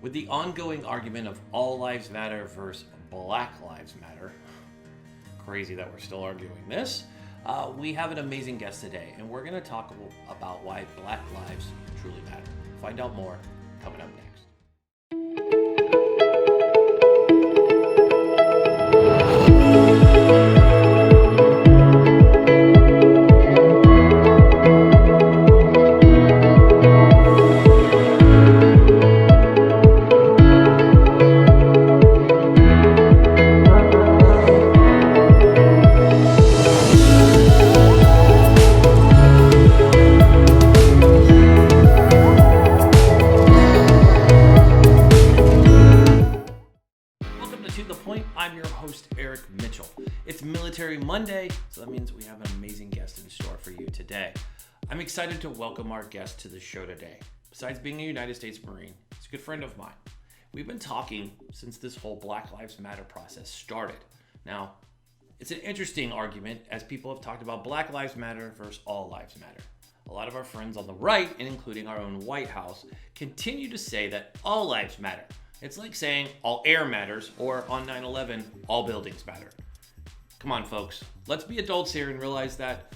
With the ongoing argument of all lives matter versus Black Lives Matter, crazy that we're still arguing this, we have an amazing guest today, and we're going to talk about why Black lives truly matter. Find out more coming up next. Monday, so that means we have an amazing guest in store for you today. I'm excited to welcome our guest to the show today. Besides being a United States Marine, he's a good friend of mine. We've been talking since this whole Black Lives Matter process started. Now, it's an interesting argument as people have talked about Black Lives Matter versus all lives matter. A lot of our friends on the right, and including our own White House, continue to say that all lives matter. It's like saying all air matters, or on 9/11, all buildings matter. Come on, folks. Let's be adults here and realize that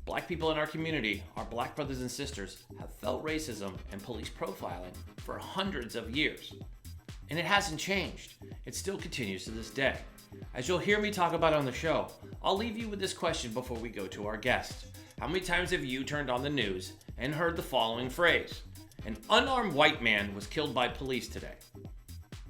Black people in our community, our Black brothers and sisters, have felt racism and police profiling for hundreds of years. And it hasn't changed. It still continues to this day. As you'll hear me talk about on the show, I'll leave you with this question before we go to our guest. How many times have you turned on the news and heard the following phrase? An unarmed white man was killed by police today.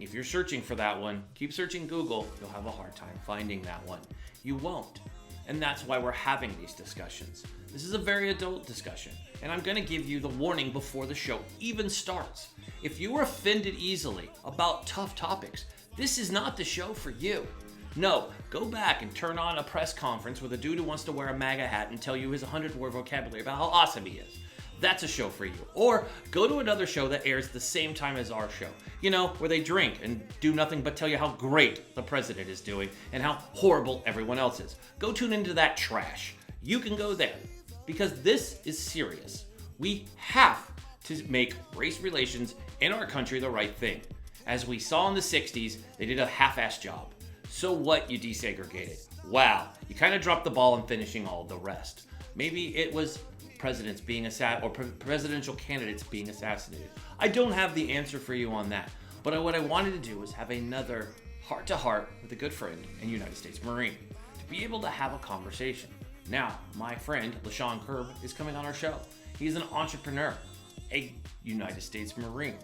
If you're searching for that one, keep searching Google. You'll have a hard time finding that one. You won't. And that's why we're having these discussions. This is a very adult discussion, and I'm going to give you the warning before the show even starts. If you are offended easily about tough topics, this is not the show for you. No, go back and turn on a press conference with a dude who wants to wear a MAGA hat and tell you his 100-word vocabulary about how awesome he is. That's a show for you. Or go to another show that airs the same time as our show. You know, where they drink and do nothing but tell you how great the president is doing and how horrible everyone else is. Go tune into that trash. You can go there because this is serious. We have to make race relations in our country the right thing. As we saw in the 60s, they did a half-assed job. So what, you desegregated? Wow, you kind of dropped the ball in finishing all of the rest. Maybe it was presidents being assassinated or presidential candidates being assassinated. I don't have the answer for you on that, but what I wanted to do was have another heart-to-heart with a good friend and United States Marine to be able to have a conversation. Now, my friend Lechon Kirb is coming on our show. He's an entrepreneur, a United States Marine.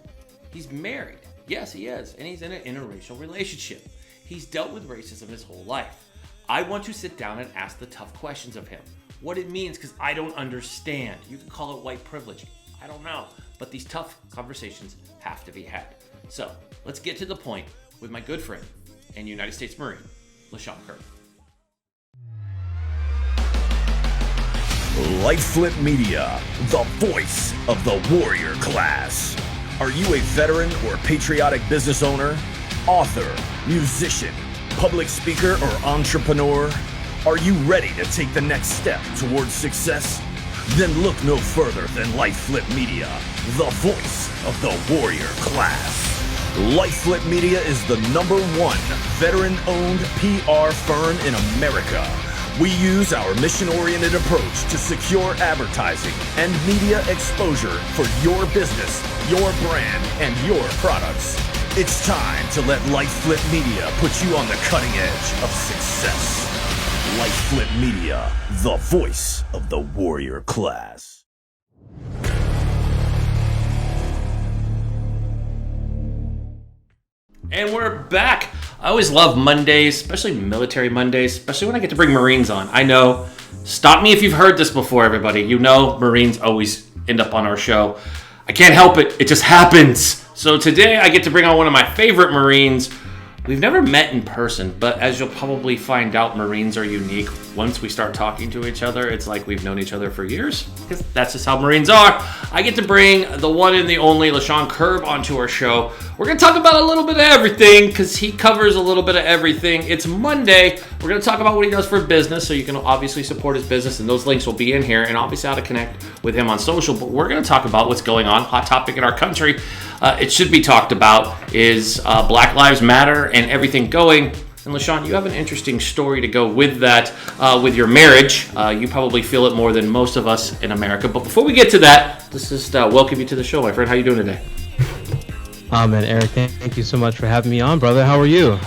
He's married, yes he is, and he's in an interracial relationship. He's dealt with racism his whole life. I want to sit down and ask the tough questions of him. What it means, because I don't understand. You can call it white privilege. I don't know. But these tough conversations have to be had. So let's get to the point with my good friend and United States Marine, Lechon Kirb. LifeFlip Media, the voice of the warrior class. Are you a veteran or patriotic business owner, author, musician, public speaker, or entrepreneur? Are you ready to take the next step towards success? Then look no further than LifeFlip Media, the voice of the warrior class. LifeFlip Media is the #1 veteran-owned PR firm in America. We use our mission-oriented approach to secure advertising and media exposure for your business, your brand, and your products. It's time to let LifeFlip Media put you on the cutting edge of success. LifeFlip Media, the voice of the warrior class. And we're back. I always love Mondays, especially military Mondays, especially when I get to bring Marines on. I know, stop me if you've heard this before, everybody. You know Marines always end up on our show. I can't help it. It just happens. So today I get to bring on one of my favorite Marines. We've never met in person, but as you'll probably find out, Marines are unique. Once we start talking to each other, it's like we've known each other for years, because that's just how Marines are. I get to bring the one and the only Lechon Kirb onto our show. We're going to talk about a little bit of everything, because he covers a little bit of everything. It's Monday. We're going to talk about what he does for business, so you can obviously support his business, and those links will be in here, and obviously how to connect with him on social. But we're going to talk about what's going on, hot topic in our country. it should be talked about is Black Lives Matter and everything going. And Lechon, you have an interesting story to go with that, with your marriage. You probably feel it more than most of us in America. But before we get to that, let's just welcome you to the show, my friend. How you doing today? Oh, man, Eric, thank you so much for having me on, brother. How are you?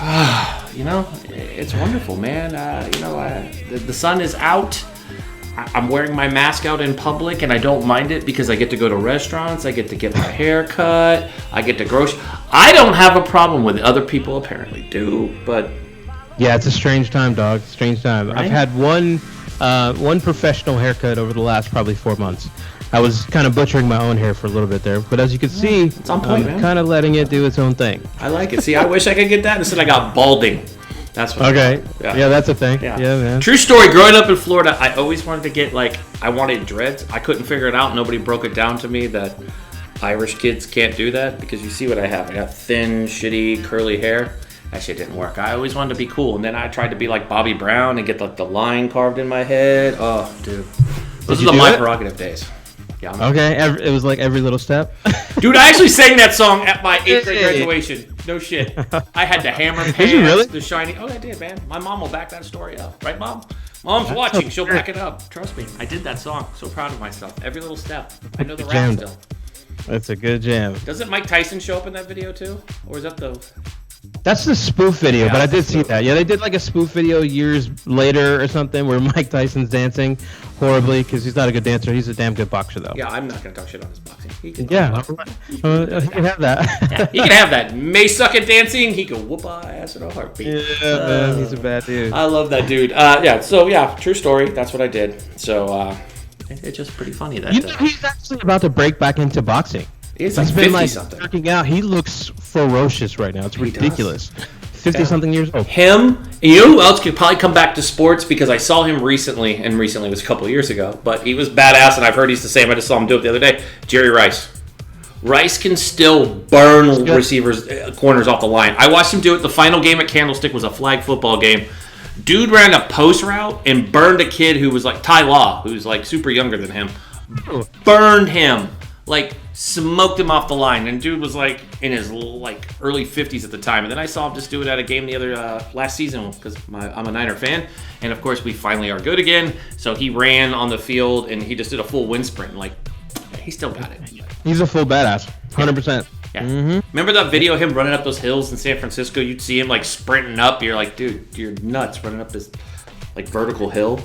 You know, it's wonderful, man. The sun is out. I'm wearing my mask out in public, and I don't mind it because I get to go to restaurants, I get to get my hair cut, I get to grocery. I don't have a problem with it. Other people apparently do, but... Yeah, it's a strange time, dog. Strange time. Right? I've had one professional haircut over the last probably 4 months. I was kind of butchering my own hair for a little bit there, but as you can see, it's on point, I'm kind of letting it do its own thing. I like it. See, I wish I could get that. Instead, I got balding. That's what. Okay. Yeah, that's a thing. Yeah, man. True story. Growing up in Florida, I always wanted to get I wanted dreads. I couldn't figure it out. Nobody broke it down to me that Irish kids can't do that because you see what I have. I got thin, shitty, curly hair. That shit didn't work. I always wanted to be cool, and then I tried to be like Bobby Brown and get the line carved in my head. Oh, dude, those are my prerogative days. Yeah. Okay. It was like every little step. Dude, I actually sang that song at my 8th grade graduation. No shit. I had the hammer pants, Did you really? the shiny. Oh, I did, man. My mom will back that story up. Right, Mom? Mom's watching. She'll back it up. Trust me. I did that song. So proud of myself. Every little step. I know the rap still. That's a good jam. Doesn't Mike Tyson show up in that video, too? Or is that the... That's the spoof video, but I did see that. Yeah, they did like a spoof video years later or something where Mike Tyson's dancing horribly because he's not a good dancer. He's a damn good boxer, though. Yeah, I'm not going to talk shit on his boxing. He can have that. Yeah, he can have that. May suck at dancing. He can whoop our ass in a heartbeat. Yeah, man, he's a bad dude. I love that dude. True story. That's what I did. So it's just pretty funny that... He's actually about to break back into boxing. He's been working out. He looks ferocious right now. It's ridiculous. 50-something years old. Him, you know who else could probably come back to sports? Because I saw him recently, and recently was a couple years ago, but he was badass, and I've heard he's the same. I just saw him do it the other day. Jerry Rice. Rice can still burn receivers, corners off the line. I watched him do it. The final game at Candlestick was a flag football game. Dude ran a post route and burned a kid who was like Ty Law, who's like super younger than him. Burned him. Like, smoked him off the line, and dude was like in his early 50s at the time. And then I saw him just do it at a game the other last season because I'm a Niner fan, and of course we finally are good again. So he ran on the field and he just did a full wind sprint. Like, he still got it. He's a full badass, 100%. Yeah. Mm-hmm. Remember that video of him running up those hills in San Francisco? You'd see him like sprinting up. You're like, dude, you're nuts running up this like vertical hill.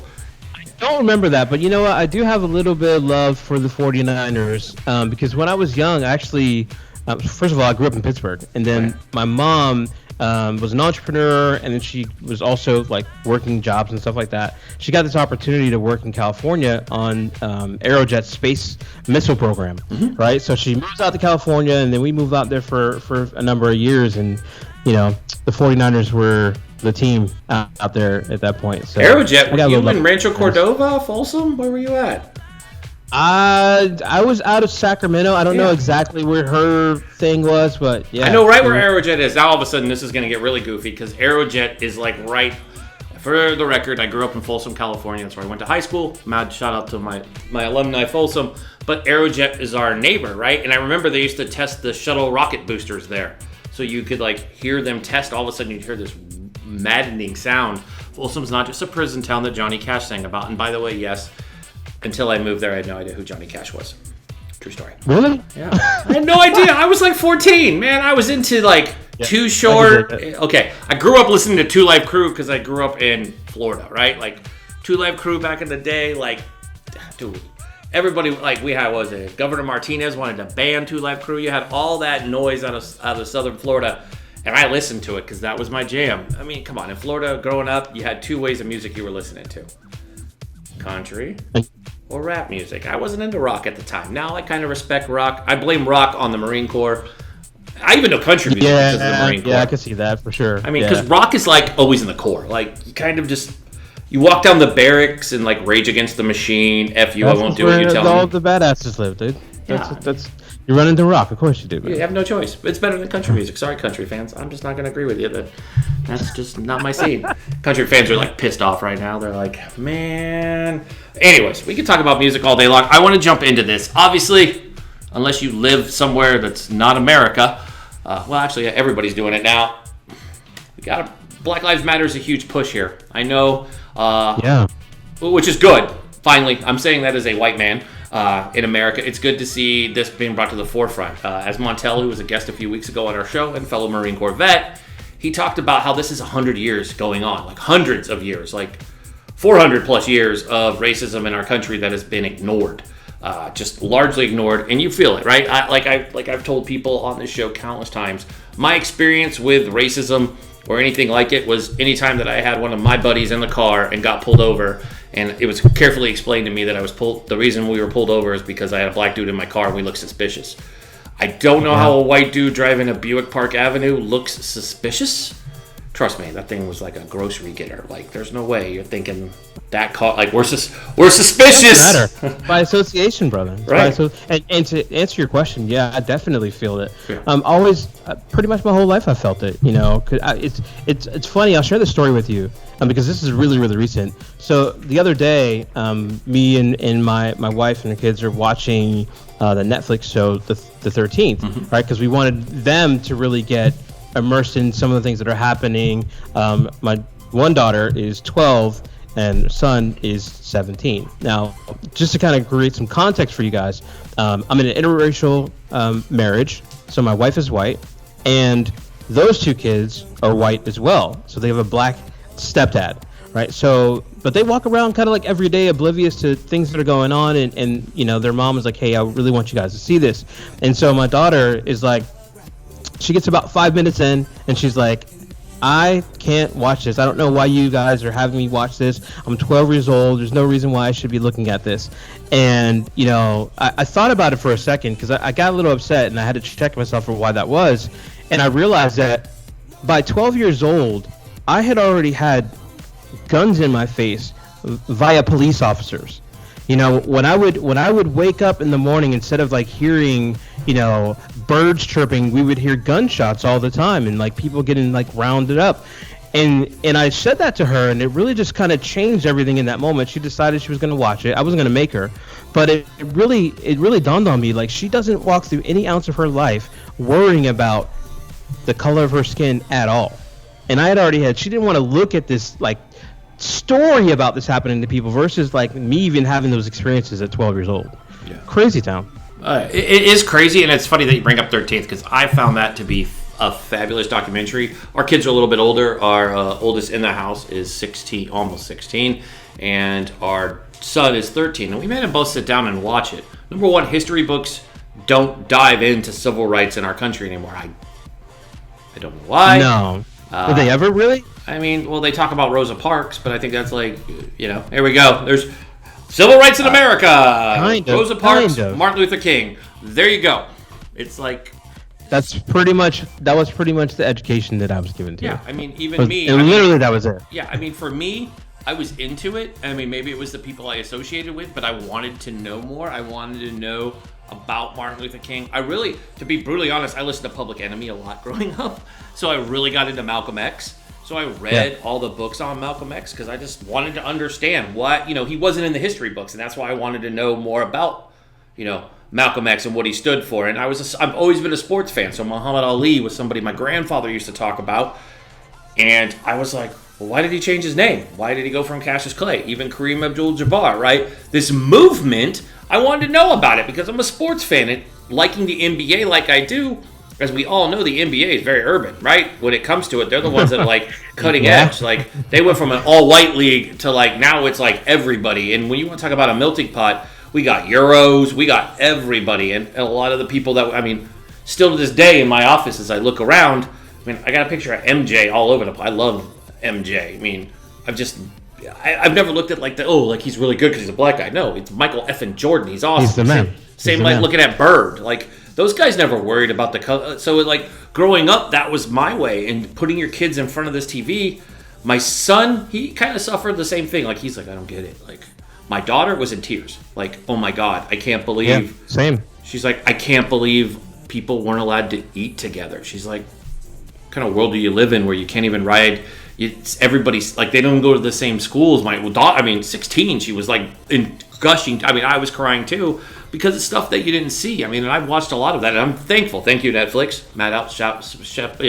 Don't remember that, but you know what? I do have a little bit of love for the 49ers because when I was young, actually, first of all, I grew up in Pittsburgh, and then my mom was an entrepreneur, and then she was also like working jobs and stuff like that. She got this opportunity to work in California on Aerojet's space missile program, right? So she moves out to California, and then we moved out there for a number of years, and you know, the 49ers were the team out there at that point. So Aerojet, were you in Rancho Cordova, Folsom? Where were you at? I was out of Sacramento. I don't know exactly where her thing was, but yeah. I know right where Aerojet is. Now all of a sudden this is going to get really goofy because Aerojet is like right, for the record, I grew up in Folsom, California. That's where I went to high school. Mad shout out to my alumni Folsom. But Aerojet is our neighbor, right? And I remember they used to test the shuttle rocket boosters there. So you could like hear them test. All of a sudden you'd hear this maddening sound. Folsom's not just a prison town that Johnny Cash sang about. And by the way, yes, until I moved there, I had no idea who Johnny Cash was. True story. Really? Yeah. I had no idea. I was like 14. Man, I was into like Too Short. Okay, I grew up listening to Two Live Crew because I grew up in Florida, right? Like Two Live Crew back in the day, like, dude. Everybody, like, we had, what was it? Governor Martinez wanted to ban Two Live Crew. You had all that noise out of southern Florida, and I listened to it because that was my jam. I mean, come on. In Florida, growing up, you had two ways of music you were listening to. Country or rap music. I wasn't into rock at the time. Now I kind of respect rock. I blame rock on the Marine Corps. I even know country music because of the Marine Corps. Yeah, I can see that for sure. I mean, because rock is, like, always in the core. Like, you kind of just... You walk down the barracks and like Rage Against the Machine, F you, I won't do what you tell me. All the badasses live, dude. That's you run into rock, of course you do. Man. You have no choice. It's better than country music. Sorry, country fans. I'm just not going to agree with you. That's just not my scene. Country fans are like pissed off right now. They're like, man. Anyways, we can talk about music all day long. I want to jump into this. Obviously, unless you live somewhere that's not America. Well, actually, everybody's doing it now. Black Lives Matter is a huge push here. I know. Which is good. Finally, I'm saying that as a white man in America. It's good to see this being brought to the forefront. As Montel, who was a guest a few weeks ago on our show and fellow Marine Corps vet, he talked about how this is 100 years going on, like hundreds of years, like 400 plus years of racism in our country that has been ignored, just largely ignored, and you feel it, right? I've told people on this show countless times, my experience with racism or anything like it was anytime that I had one of my buddies in the car and got pulled over, and it was carefully explained to me that the reason we were pulled over is because I had a black dude in my car and we looked suspicious. I don't know how a white dude driving a Buick Park Avenue looks suspicious. Trust me, that thing was like a grocery getter. Like, there's no way you're thinking that car. Like, we're suspicious. Matter. By association, brother. Right. And to answer your question, yeah, I definitely feel it. Yeah. Always, pretty much my whole life, I felt it. You know, it's funny. I'll share the story with you because this is really, really recent. So the other day, me and my wife and the kids are watching the Netflix show, the 13th, right? Because we wanted them to really get immersed in some of the things that are happening. My one daughter is 12 and son is 17. Now, just to kind of create some context for you guys, I'm in an interracial marriage, so my wife is white, and those two kids are white as well. So they have a black stepdad, right? So, but they walk around kind of like every day oblivious to things that are going on, and you know, their mom is like, hey, I really want you guys to see this. And so my daughter is like, she gets about 5 minutes in and she's like, I can't watch this. I don't know why you guys are having me watch this. I'm 12 years old. There's no reason why I should be looking at this. And, you know, I thought about it for a second because I got a little upset and I had to check myself for why that was. And I realized that by 12 years old, I had already had guns in my face via police officers. You know, when I would wake up in the morning, instead of like hearing, you know, birds chirping, we would hear gunshots all the time and like people getting like rounded up. And I said that to her, and it really just kind of changed everything in that moment. She decided she was going to watch it. I wasn't going to make her, but it really dawned on me, like, she doesn't walk through any ounce of her life worrying about the color of her skin at all. And she didn't want to look at this like story about this happening to people versus like me even having those experiences at 12 years old. Yeah. Crazy town. It is crazy, and it's funny that you bring up 13th because I found that to be a fabulous documentary. Our kids are a little bit older. Our oldest in the house is 16, almost 16, and our son is 13. And we made them both sit down and watch it. Number one, history books don't dive into civil rights in our country anymore. I don't know why. No. Did they ever really? I mean, well, they talk about Rosa Parks, but I think that's like, you know, here we go. There's civil rights in America. Rosa Parks, Martin Luther King. There you go. It's like... That was pretty much the education that I was given to. Yeah, I mean, that was it. Yeah, I mean, for me, I was into it. I mean, maybe it was the people I associated with, but I wanted to know more. I wanted to know about Martin Luther King. To be brutally honest, I listened to Public Enemy a lot growing up, so I really got into Malcolm X. So I read all the books on Malcolm X because I just wanted to understand what, you know, he wasn't in the history books, and that's why I wanted to know more about, you know, Malcolm X and what he stood for. And I've always been a sports fan, so Muhammad Ali was somebody my grandfather used to talk about, and I was like, well, why did he change his name? Why did he go from Cassius Clay? Even Kareem Abdul-Jabbar, right? This movement, I wanted to know about it because I'm a sports fan, and liking the NBA like I do. As we all know, the NBA is very urban, right? When it comes to it, they're the ones that are like cutting edge. Like, they went from an all-white league to like now it's like everybody. And when you want to talk about a melting pot, we got Euros, we got everybody, and a lot of the people that, I mean, still to this day in my office as I look around, I mean, I got a picture of MJ all over the place. I love MJ. I mean, I've never looked at like like he's really good because he's a black guy. No, it's Michael effing Jordan. He's awesome. He's the man. Same like looking at Bird. Like, those guys never worried about the color. So, like, growing up, that was my way. And putting your kids in front of this TV, my son, he kind of suffered the same thing. Like, he's like, I don't get it. Like, my daughter was in tears. Like, oh my God, I can't believe. Yeah, same. She's like, I can't believe people weren't allowed to eat together. She's like, what kind of world do you live in where you can't even ride? Everybody's like, they don't go to the same schools. My daughter, I mean, 16, she was like in gushing. I mean, I was crying too because it's stuff that you didn't see. I mean, and I've watched a lot of that, and I'm thankful. Thank you, Netflix. Matt out,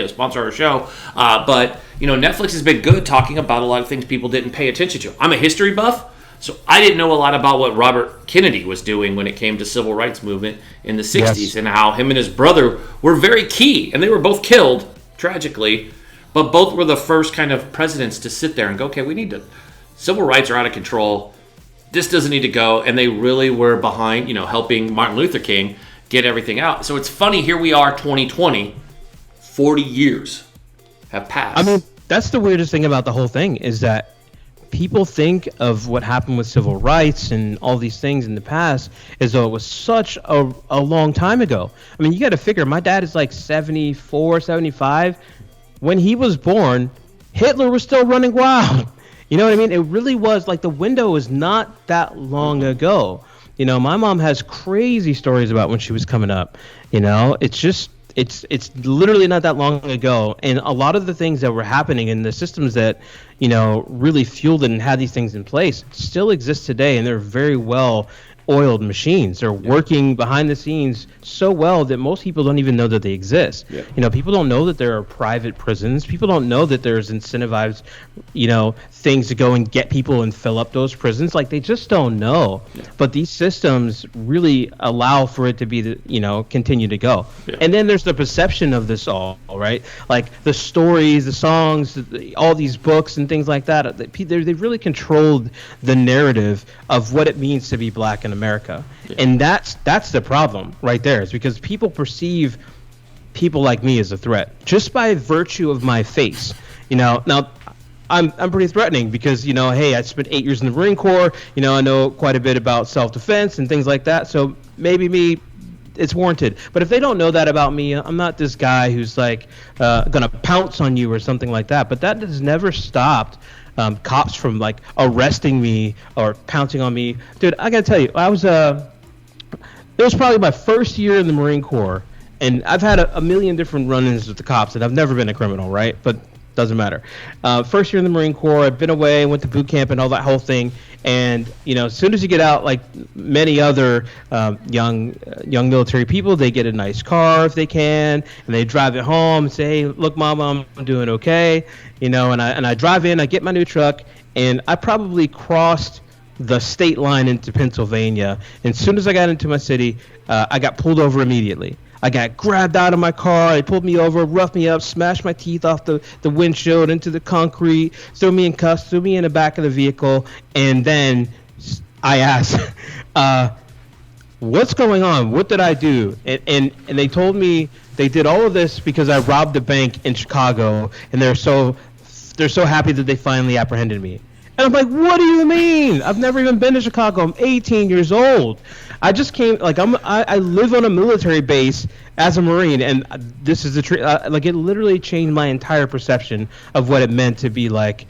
sponsor our show. But Netflix has been good talking about a lot of things people didn't pay attention to. I'm a history buff, so I didn't know a lot about what Robert Kennedy was doing when it came to civil rights movement in the 60s, and how him and his brother were very key, and they were both killed tragically, but both were the first kind of presidents to sit there and go, okay, we need to. Civil rights are out of control. This doesn't need to go. And they really were behind, helping Martin Luther King get everything out. So it's funny, here we are, 2020, 40 years have passed. I mean, that's the weirdest thing about the whole thing is that people think of what happened with civil rights and all these things in the past as though it was such a long time ago. I mean, you got to figure, my dad is like 74, 75. When he was born, Hitler was still running wild. You know what I mean? It really was like the window was not that long ago. My mom has crazy stories about when she was coming up. It's literally not that long ago. And a lot of the things that were happening and the systems that, really fueled it and had these things in place still exist today. And they're very well oiled machines. They're working behind the scenes so well that most people don't even know that they exist. Yeah. People don't know that there are private prisons. People don't know that there's incentivized, things to go and get people and fill up those prisons. Like, they just don't know. Yeah. But these systems really allow for it to be, continue to go. Yeah. And then there's the perception of this all, right? Like the stories, the songs, all these books and things like that. They've really controlled the narrative of what it means to be black in America. Yeah. And that's the problem right there, is because people perceive people like me as a threat just by virtue of my face. Now I'm pretty threatening because, hey, I spent 8 years in the Marine Corps. I know quite a bit about self-defense and things like that. So maybe it's warranted. But if they don't know that about me, I'm not this guy who's like going to pounce on you or something like that. But that has never stopped cops from like arresting me or pouncing on me. Dude, I got to tell you, it was probably my first year in the Marine Corps. And I've had a million different run-ins with the cops, and I've never been a criminal, right? But doesn't matter. First year in the Marine Corps, I've been away, went to boot camp and all that whole thing. And, as soon as you get out, like many other young military people, they get a nice car if they can, and they drive it home and say, hey, look, Mama, I'm doing okay. And I drive in, I get my new truck, and I probably crossed the state line into Pennsylvania. And as soon as I got into my city, I got pulled over immediately. I got grabbed out of my car. They pulled me over, roughed me up, smashed my teeth off the windshield into the concrete, threw me in cuffs, threw me in the back of the vehicle. And then I asked, what's going on? What did I do? And they told me they did all of this because I robbed a bank in Chicago, and they're so happy that they finally apprehended me. And I'm like, what do you mean? I've never even been to Chicago. I'm 18 years old. I just came, like, I live on a military base as a Marine, and this is it literally changed my entire perception of what it meant to be, like,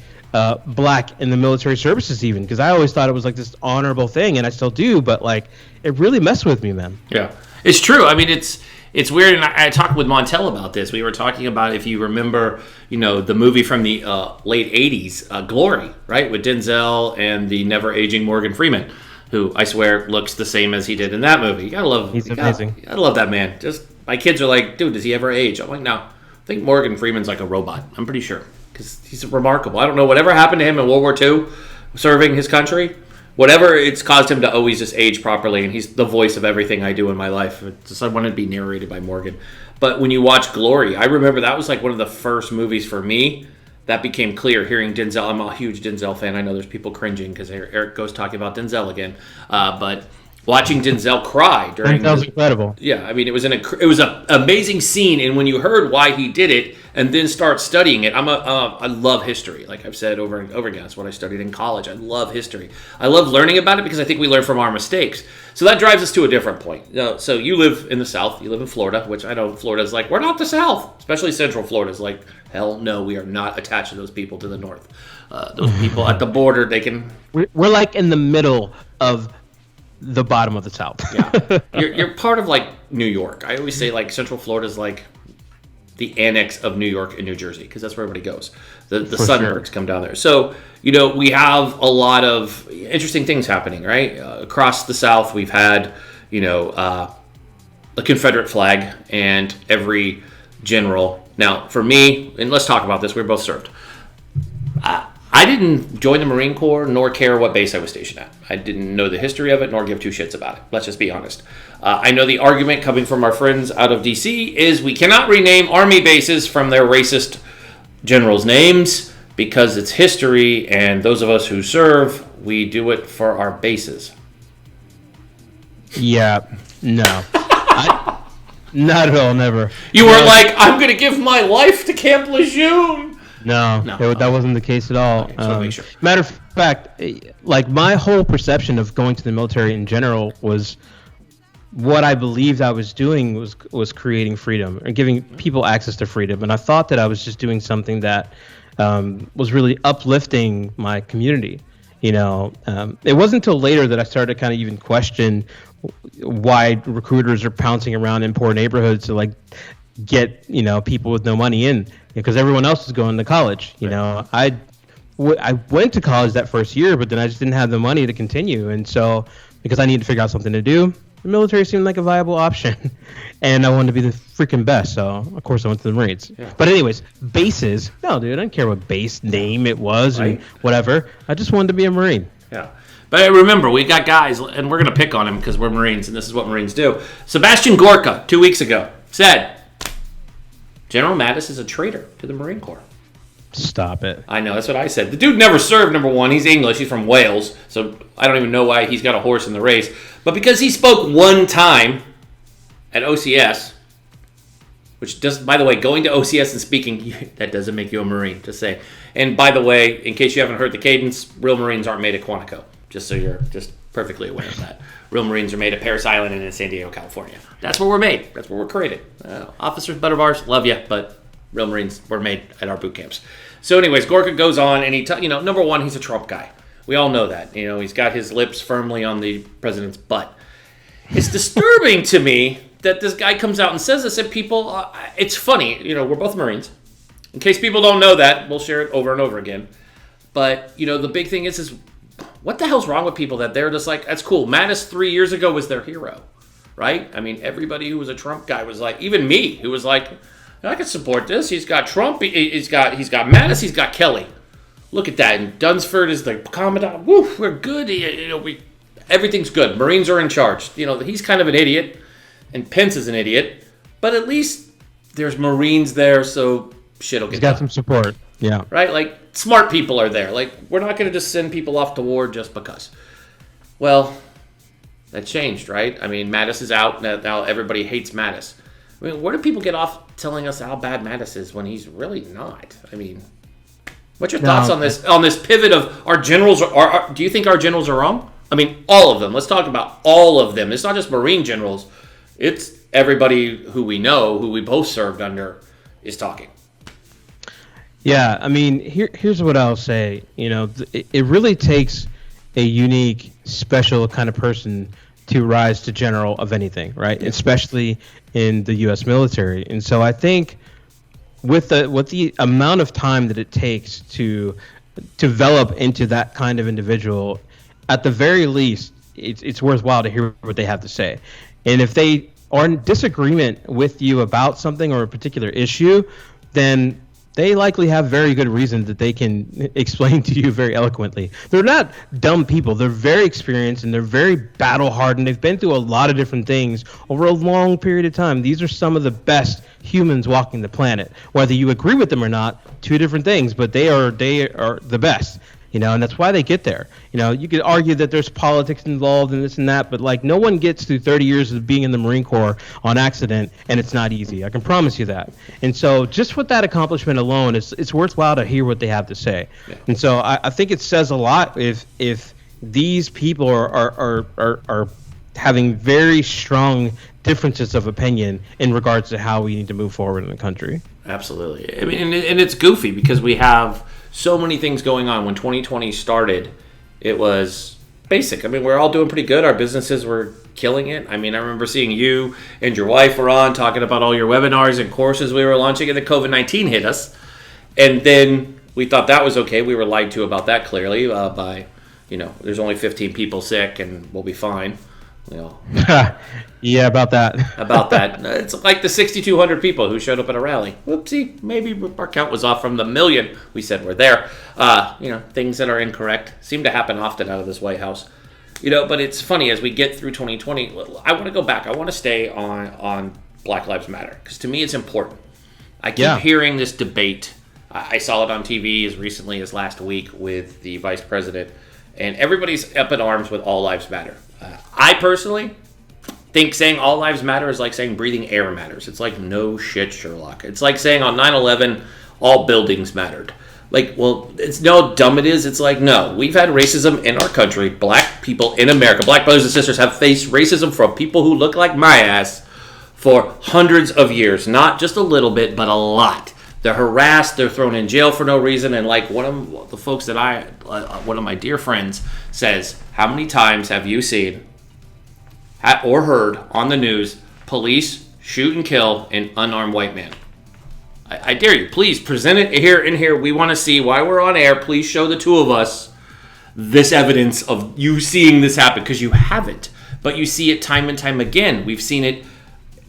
black in the military services even, because I always thought it was, like, this honorable thing, and I still do, but, like, it really messed with me, man. Yeah. It's true. I mean, it's weird, and I talked with Montel about this. We were talking about, if you remember, the movie from the late 80s, Glory, right, with Denzel and the never-aging Morgan Freeman, who I swear looks the same as he did in that movie. You gotta love. He's amazing. You gotta love that man. Just my kids are like, dude, does he ever age? I'm like, no. I think Morgan Freeman's like a robot. I'm pretty sure, because he's remarkable. I don't know whatever happened to him in World War II, serving his country. Whatever, it's caused him to always just age properly, and he's the voice of everything I do in my life. I wanted to be narrated by Morgan. But when you watch Glory, I remember that was like one of the first movies for me that became clear, hearing Denzel. I'm a huge Denzel fan. I know there's people cringing because Eric goes talking about Denzel again. But watching Denzel cry during... Denzel's incredible. Yeah, I mean, it was an amazing scene, and when you heard why he did it and then start studying it, I love history. Like I've said over and over again, that's what I studied in college. I love history. I love learning about it because I think we learn from our mistakes. So that drives us to a different point. So you live in the South. You live in Florida, which I know Florida's like, we're not the South. Especially Central Florida's like, hell no, we are not attached to those people to the north. Those people at the border, they can... We're like in the middle of the bottom of the South. Yeah. You're part of like New York. I always say like Central Florida's like the annex of New York and New Jersey, because that's where everybody goes. The Sunbirds come down there. So, we have a lot of interesting things happening, right? Across the South, we've had, a Confederate flag, and every general. Now, for me, and let's talk about this, we were both served. I didn't join the Marine Corps nor care what base I was stationed at. I didn't know the history of it nor give two shits about it. Let's just be honest. I know the argument coming from our friends out of D.C. is we cannot rename Army bases from their racist generals' names because it's history, and those of us who serve, we do it for our bases. Yeah, no. Not at all, never. You were like, I'm going to give my life to Camp Lejeune. No, that wasn't the case at all. Okay, so make sure. Matter of fact, like my whole perception of going to the military in general was what I believed I was doing was creating freedom and giving people access to freedom. And I thought that I was just doing something that was really uplifting my community. It wasn't until later that I started to kind of even question why recruiters are pouncing around in poor neighborhoods to get people with no money in, because everyone else is going to college. I went to college that first year, but then I just didn't have the money to continue, and so because I needed to figure out something to do, the military seemed like a viable option, and I wanted to be the freaking best. So of course I went to the Marines. Yeah. But anyways, bases. No, dude, I didn't care what base name it was and whatever. I just wanted to be a Marine. Yeah. But remember, we got guys, and we're going to pick on him because we're Marines, and this is what Marines do. Sebastian Gorka, 2 weeks ago, said, General Mattis is a traitor to the Marine Corps. Stop it. I know, that's what I said. The dude never served, number one. He's English. He's from Wales, so I don't even know why he's got a horse in the race. But because he spoke one time at OCS, which does, by the way, going to OCS and speaking, that doesn't make you a Marine, just say. And by the way, in case you haven't heard the cadence, real Marines aren't made at Quantico, just so you're just perfectly aware of that. Real Marines are made at Parris Island and in San Diego, California. That's where we're made. That's where we're created. Officers, butt of ours, love you, but real Marines were made at our boot camps. So anyways, Gorka goes on, and he, number one, he's a Trump guy. We all know that. He's got his lips firmly on the president's butt. It's disturbing to me that this guy comes out and says this, and people, it's funny. We're both Marines. In case people don't know that, we'll share it over and over again. But, the big thing is what the hell's wrong with people that they're just like, that's cool. Mattis 3 years ago was their hero, right? I mean, everybody who was a Trump guy was like, even me, who was like, I can support this. He's got Trump. He's got Mattis. He's got Kelly. Look at that. And Dunsford is the commandant. Woo, we're good. Everything's good. Marines are in charge. He's kind of an idiot, and Pence is an idiot. But at least there's Marines there, so shit'll get done. He's got some support. Yeah. Right? Like, smart people are there. Like, we're not going to just send people off to war just because. Well, that changed, right? I mean, Mattis is out. Now everybody hates Mattis. I mean, where do people get off telling us how bad Mattis is when he's really not? I mean, what's your thoughts on this pivot of our generals? Do you think our generals are wrong? I mean, all of them. Let's talk about all of them. It's not just Marine generals. It's everybody who we know, who we both served under, is talking. Yeah, I mean, here's what I'll say. It really takes a unique, special kind of person to rise to general of anything, right? Especially in the U.S. military. And so I think with the amount of time that it takes to develop into that kind of individual, at the very least, it's worthwhile to hear what they have to say. And if they are in disagreement with you about something or a particular issue, then they likely have very good reasons that they can explain to you very eloquently. They're not dumb people. They're very experienced, and they're very battle-hardened. They've been through a lot of different things over a long period of time. These are some of the best humans walking the planet. Whether you agree with them or not, two different things, but they are the best. And that's why they get there. You could argue that there's politics involved and this and that, but no one gets through 30 years of being in the Marine Corps on accident, and it's not easy. I can promise you that. And so just with that accomplishment alone, it's worthwhile to hear what they have to say. Yeah. And so I think it says a lot if these people are having very strong differences of opinion in regards to how we need to move forward in the country. Absolutely. I mean, and it's goofy because we have so many things going on. When 2020 started, it was basic. I mean, we're all doing pretty good. Our businesses were killing it. I mean, I remember seeing you and your wife were on talking about all your webinars and courses we were launching, and then COVID-19 hit us. And then we thought that was okay. We were lied to about that clearly by, there's only 15 people sick and we'll be fine. Yeah, about that. It's like the 6,200 people who showed up at a rally. Whoopsie, maybe our count was off from the million we said were there. Things that are incorrect seem to happen often out of this White House. But it's funny, as we get through 2020, I want to go back. I want to stay on Black Lives Matter, because to me it's important. I keep hearing this debate. I saw it on TV as recently as last week with the vice president, and everybody's up in arms with all lives matter. I personally think saying all lives matter is like saying breathing air matters. It's like, no shit, Sherlock. It's like saying on 9/11 all buildings mattered. Like, well, it's no dumb it is. It's like, no, we've had racism in our country. Black people in America, black brothers and sisters, have faced racism from people who look like my ass for hundreds of years. Not just a little bit, but a lot. They're harassed. They're thrown in jail for no reason. And like one of the folks that one of my dear friends says, how many times have you seen or heard on the news police shoot and kill an unarmed white man? I dare you, please present it here in here. We want to see why we're on air. Please show the two of us this evidence of you seeing this happen, because you haven't. But you see it time and time again. We've seen it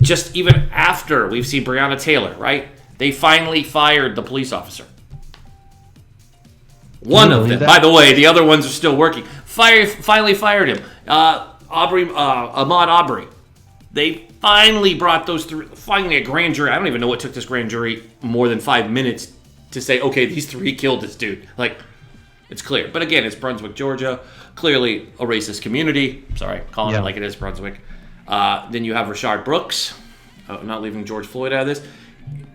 just even after. We've seen Breonna Taylor, right? They finally fired the police officer. One of them. By the way, the other ones are still working. Finally fired him. Ahmaud Arbery. They finally brought those three. Finally, a grand jury. I don't even know what took this grand jury more than 5 minutes to say, okay, these three killed this dude. Like, it's clear. But again, it's Brunswick, Georgia. Clearly a racist community. Sorry, calling it like it is Brunswick. Then you have Rashard Brooks. I'm not leaving George Floyd out of this.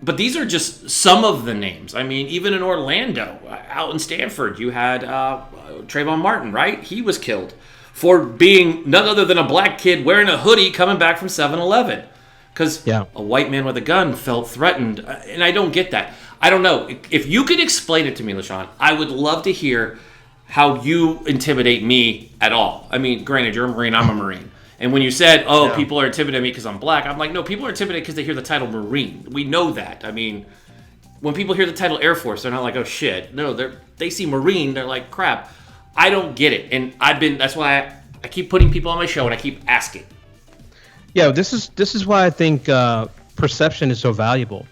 But these are just some of the names. I mean, even in Orlando, out in Stanford, you had Trayvon Martin, right? He was killed for being none other than a black kid wearing a hoodie coming back from 7-Eleven. Because a white man with a gun felt threatened. And I don't get that. I don't know. If you could explain it to me, Lechon, I would love to hear how you intimidate me at all. I mean, granted, you're a Marine, I'm a Marine. And when you said, people are intimidating me because I'm black, I'm like, no, people are intimidated because they hear the title Marine. We know that. I mean, when people hear the title Air Force, they're not like, oh, shit. No, they see Marine, they're like, crap. I don't get it. And that's why I keep putting people on my show and I keep asking. Yeah, this is why I think perception is so valuable.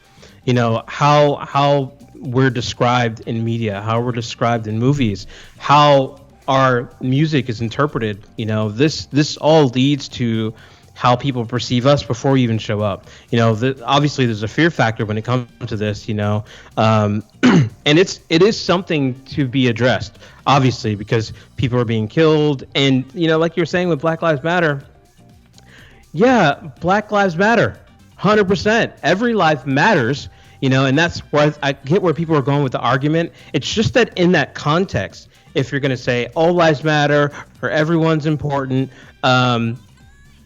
How we're described in media, how we're described in movies, how our music is interpreted. This all leads to how people perceive us before we even show up. Obviously there's a fear factor when it comes to this, and it is something to be addressed, obviously, because people are being killed. And, like you were saying with Black Lives Matter, Black Lives Matter, 100%. Every life matters, and that's where I get where people are going with the argument. It's just that in that context, if you're going to say all lives matter or everyone's important,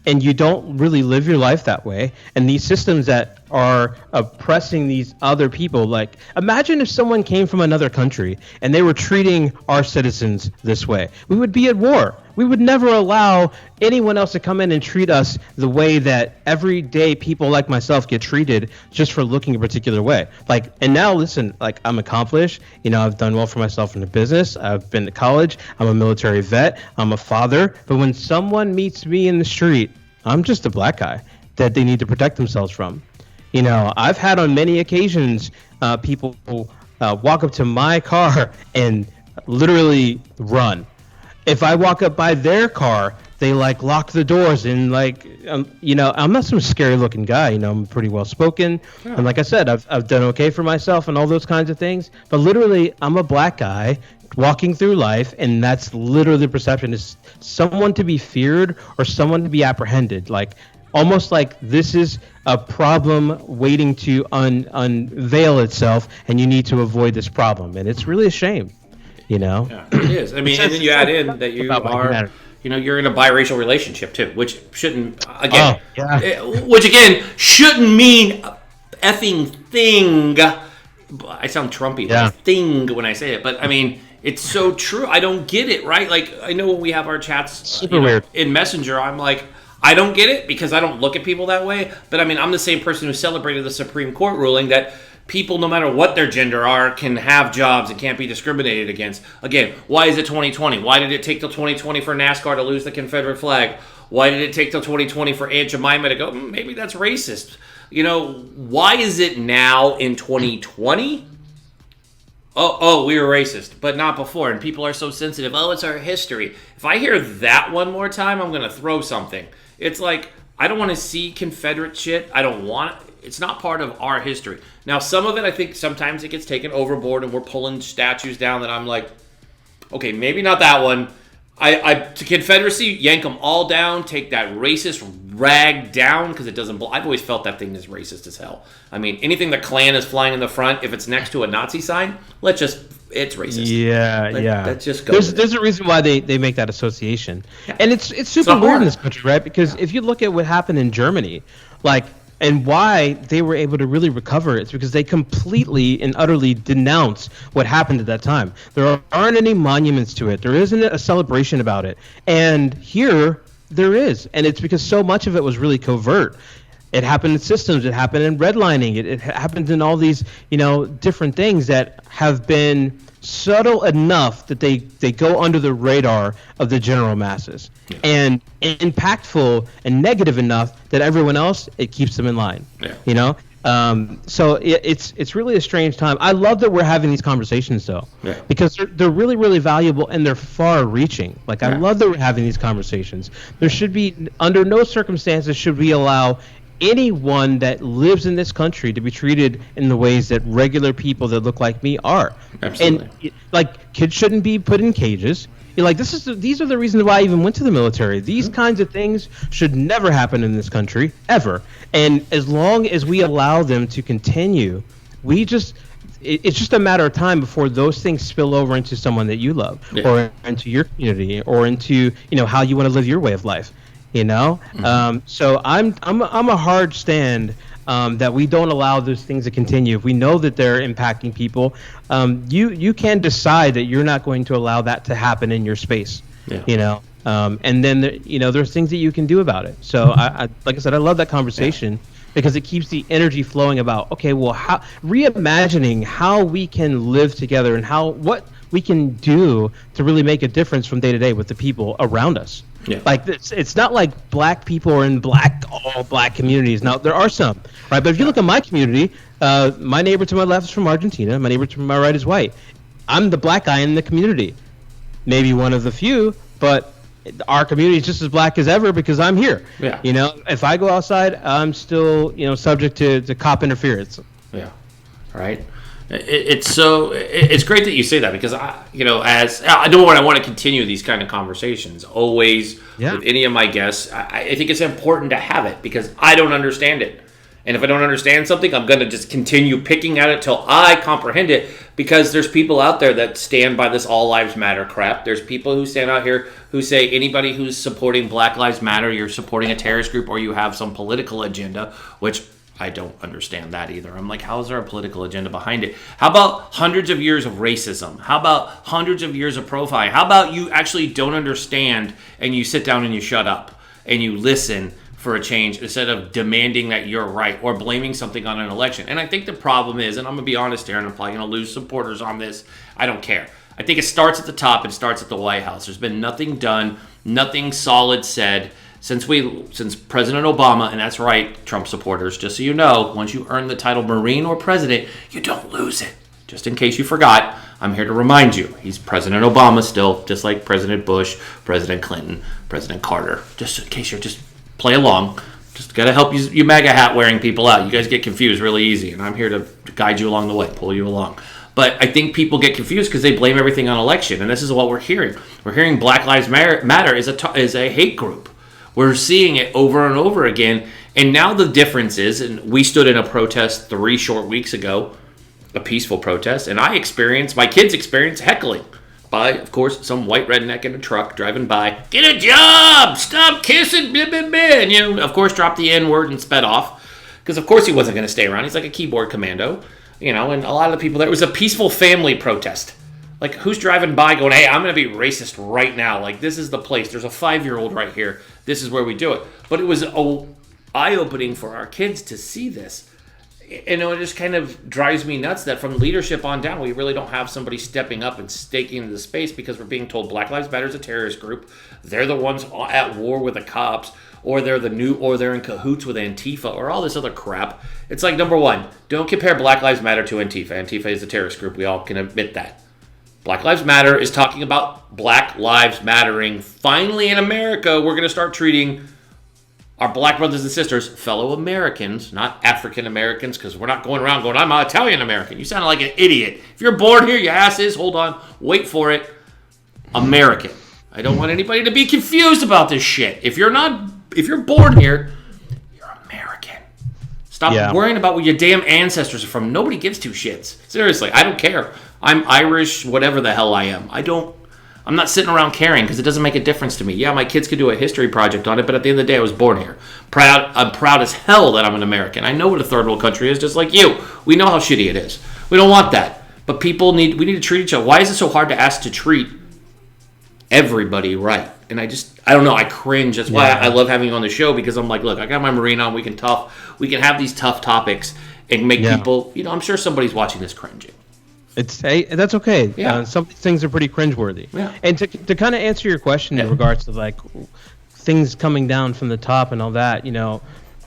and you don't really live your life that way, and these systems that are oppressing these other people, like imagine if someone came from another country and they were treating our citizens this way. We would be at war. We would never allow anyone else to come in and treat us the way that everyday people like myself get treated just for looking a particular way. And now listen, I'm accomplished. I've done well for myself in the business. I've been to college. I'm a military vet. I'm a father. But when someone meets me in the street, I'm just a black guy that they need to protect themselves from. I've had on many occasions people walk up to my car and literally run. If I walk up by their car, they lock the doors and I'm not some scary looking guy. I'm pretty well spoken. Yeah. And like I said, I've done okay for myself and all those kinds of things. But literally, I'm a black guy walking through life, and that's literally the perception, is someone to be feared or someone to be apprehended. Almost like this is a problem waiting to unveil itself, and you need to avoid this problem. And it's really a shame. Yeah, it is. I mean, and then you add in that you are, you're in a biracial relationship too, which shouldn't, which again shouldn't mean a effing thing. I sound Trumpy, like thing when I say it, but I mean, It's so true. I don't get it, right? Like, I know when we have our chats Super weird. in Messenger, I'm like, I don't get it because I don't look at people that way. But I mean, I'm the same person who celebrated the Supreme Court ruling that people, no matter what their gender are, can have jobs and can't be discriminated against. Again, why is it 2020? Why did it take till 2020 for NASCAR to lose the Confederate flag? Why did it take till 2020 for Aunt Jemima to go, maybe that's racist? Why is it now in 2020? Oh, we were racist, but not before. And people are so sensitive. Oh, it's our history. If I hear that one more time, I'm going to throw something. It's like, I don't want to see Confederate shit. I don't want it. It's not part of our history. Now, some of it, I think sometimes it gets taken overboard and we're pulling statues down that I'm like, okay, maybe not that one. To Confederacy, yank them all down, take that racist rag down because it doesn't. I've always felt that thing is racist as hell. I mean, anything the Klan is flying in the front, if it's next to a Nazi sign, it's racist. Yeah. Let's just go. There's a reason why they make that association, and it's super weird in this country, right? Because if you look at what happened in Germany, and why they were able to really recover, it's because they completely and utterly denounce what happened at that time. There aren't any monuments to it. There isn't a celebration about it. And here, there is. And it's because so much of it was really covert. It happened in systems. It happened in redlining. It happened in all these, different things that have been subtle enough that they go under the radar of the general masses, and impactful and negative enough that everyone else, it keeps them in line. So it's really a strange time. I love that we're having these conversations though, because they're really, really valuable and they're far reaching. I love that we're having these conversations. There should be, under no circumstances should we allow anyone that lives in this country to be treated in the ways that regular people that look like me are. Absolutely. And kids shouldn't be put in cages. These are the reasons why I even went to the military. These kinds of things should never happen in this country, ever. And as long as we allow them to continue, it's just a matter of time before those things spill over into someone that you love, or into your community, or into how you want to live your way of life. So I'm a hard stand that we don't allow those things to continue. If we know that they're impacting people, you can decide that you're not going to allow that to happen in your space. And then there's things that you can do about it. So I like I said, I love that conversation because it keeps the energy flowing about reimagining how we can live together and what we can do to really make a difference from day to day with the people around us. It's not like black people are in all black communities. Now there are some, right? But if you look at my community, my neighbor to my left is from Argentina. My neighbor to my right is white. I'm the black guy in the community, maybe one of the few, but our community is just as black as ever because I'm here. If I go outside, I'm still subject to cop interference. Right. It's great that you say that because I want to continue these kind of conversations always with any of my guests. I think it's important to have it because I don't understand it. And if I don't understand something, I'm going to just continue picking at it till I comprehend it because there's people out there that stand by this all lives matter crap. There's people who stand out here who say anybody who's supporting Black Lives Matter, you're supporting a terrorist group or you have some political agenda, which I don't understand that either. I'm like, how is there a political agenda behind it? How about hundreds of years of racism? How about hundreds of years of profiling? How about you actually don't understand and you sit down and you shut up and you listen for a change instead of demanding that you're right or blaming something on an election? And I think the problem is, and I'm going to be honest here, and I'm probably going to lose supporters on this, I don't care. I think it starts at the top. It starts at the White House. There's been nothing done, nothing solid said since President Obama, and that's right, Trump supporters, just so you know, once you earn the title Marine or President, you don't lose it. Just in case you forgot, I'm here to remind you, he's President Obama still, just like President Bush, President Clinton, President Carter. Just in case you're just play along. Just got to help you MAGA hat wearing people out. You guys get confused really easy, and I'm here to guide you along the way, pull you along. But I think people get confused because they blame everything on election, and this is what we're hearing. We're hearing Black Lives Matter is a hate group. We're seeing it over and over again, and now the difference is, and we stood in a protest 3 short weeks ago, a peaceful protest, and my kids experienced heckling by, of course, some white redneck in a truck driving by. Get a job! Stop kissing! Blah, blah, blah. And, of course, dropped the N-word and sped off, because of course he wasn't going to stay around. He's like a keyboard commando, and a lot of the people there. It was a peaceful family protest. Like, who's driving by going, hey, I'm going to be racist right now. Like, this is the place. There's a 5-year-old right here. This is where we do it. But it was eye-opening for our kids to see this. And it just kind of drives me nuts that from leadership on down, we really don't have somebody stepping up and staking the space because we're being told Black Lives Matter is a terrorist group. They're the ones at war with the cops, or they're in cahoots with Antifa, or all this other crap. It's like, number one, don't compare Black Lives Matter to Antifa. Antifa is a terrorist group. We all can admit that. Black Lives Matter is talking about Black Lives Mattering. Finally, in America, we're going to start treating our black brothers and sisters, fellow Americans, not African Americans, because we're not going around going, I'm an Italian American. You sound like an idiot. If you're born here, your ass is, hold on, wait for it, American. I don't want anybody to be confused about this shit. If you're born here, you're American. Stop worrying about where your damn ancestors are from. Nobody gives two shits. Seriously, I don't care. I'm Irish, whatever the hell I am. I'm not sitting around caring because it doesn't make a difference to me. Yeah, my kids could do a history project on it, but at the end of the day, I was born here. I'm proud as hell that I'm an American. I know what a third world country is, just like you. We know how shitty it is. We don't want that. But we need to treat each other. Why is it so hard to ask to treat everybody right? And I don't know. I cringe. That's why I love having you on the show, because I'm like, look, I got my Marine on. We can have these tough topics and make people, I'm sure somebody's watching this cringing. That's okay. Yeah. Some things are pretty cringeworthy. Yeah. And to kind of answer your question in regards to like things coming down from the top and all that,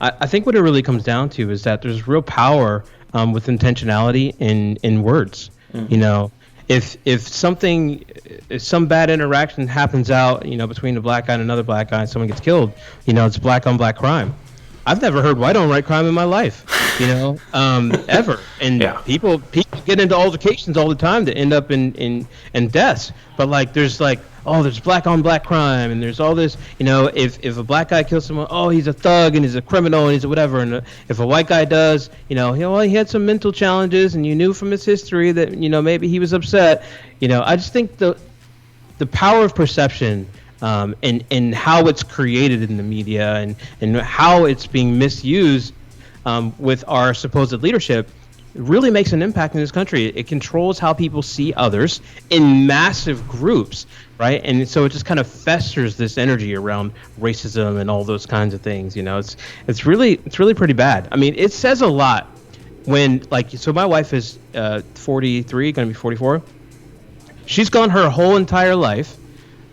I think what it really comes down to is that there's real power with intentionality in words. Mm-hmm. If some bad interaction happens out, between a black guy and another black guy and someone gets killed, it's black on black crime. I've never heard white on white crime in my life, ever. And people get into altercations all the time that end up in deaths. But like, there's black on black crime, and there's all this, if a black guy kills someone, oh, he's a thug and he's a criminal and he's a whatever. And if a white guy does, he had some mental challenges and you knew from his history that, maybe he was upset. I just think the power of perception, and how it's created in the media and how it's being misused with our supposed leadership really makes an impact in this country. It controls how people see others in massive groups, right? And so it just kind of festers this energy around racism and all those kinds of things. It's really pretty bad. I mean, it says a lot when, so my wife is 43, going to be 44. She's gone her whole entire life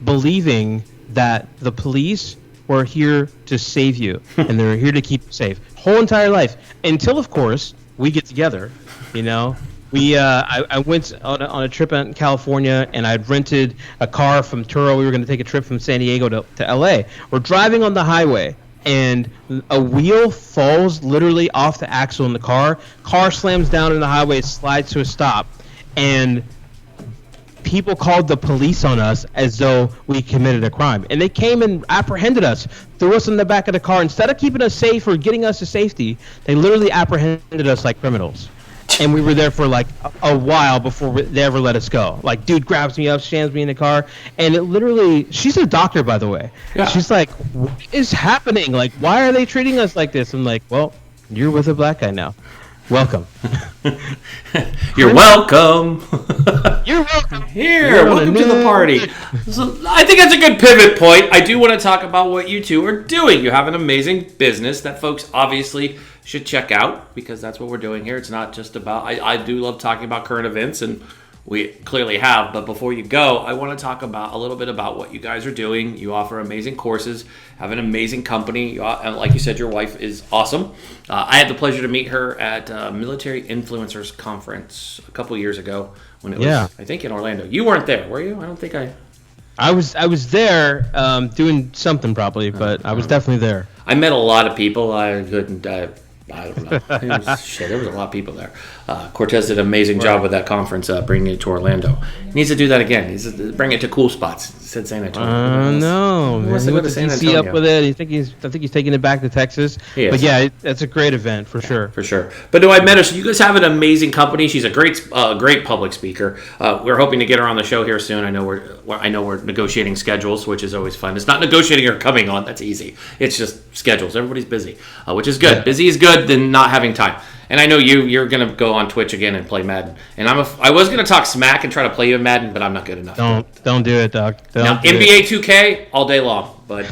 believing that the police were here to save you and they're here to keep you safe. Whole entire life, until of course we get together. I went on a trip out in California, and I'd rented a car from Turo. We were going to take a trip from San Diego to LA. We're driving on the highway, and a wheel falls literally off the axle in the car. Car slams down in the highway, slides to a stop, and people called the police on us as though we committed a crime. And they came and apprehended us, threw us in the back of the car. Instead of keeping us safe or getting us to safety, they literally apprehended us like criminals. And we were there for like a while before they ever let us go. Like, dude grabs me up, stands me in the car, and it literally, she's a doctor, by the way. Yeah. She's like, what is happening? Like, why are they treating us like this? I'm like, well, you're with a black guy now. Welcome. You're welcome. You're welcome. Here, welcome to the party. So I think that's a good pivot point. I do want to talk about what you two are doing. You have an amazing business that folks obviously should check out, because that's what we're doing here. It's not just about, I do love talking about current events, and we clearly have, but before you go, I want to talk about a little bit about what you guys are doing. You offer amazing courses, have an amazing company, and like you said, your wife is awesome. I had the pleasure to meet her at Military Influencers Conference a couple years ago when it was, I think, in Orlando. You weren't there, were you? I don't think I was there doing something probably, but I was definitely there. I met a lot of people. I couldn't. I don't know. There was a lot of people there. Cortez did an amazing job with that conference, bringing it to Orlando. He needs to do that again. He needs to bring it to cool spots. He said San Antonio. No, man. He went to San Antonio. Up with it. I think he's taking it back to Texas. But yeah, that's a great event for sure. For sure. But no, I met her. So you guys have an amazing company. She's a great public speaker. We're hoping to get her on the show here soon. I know we're negotiating schedules, which is always fun. It's not negotiating her coming on. That's easy. It's just schedules. Everybody's busy, which is good. Yeah. Busy is good than not having time. And I know you're going to go on Twitch again and play Madden. And I was going to talk smack and try to play you in Madden, but I'm not good enough. Don't do it, Doc. Now, NBA 2K all day long. But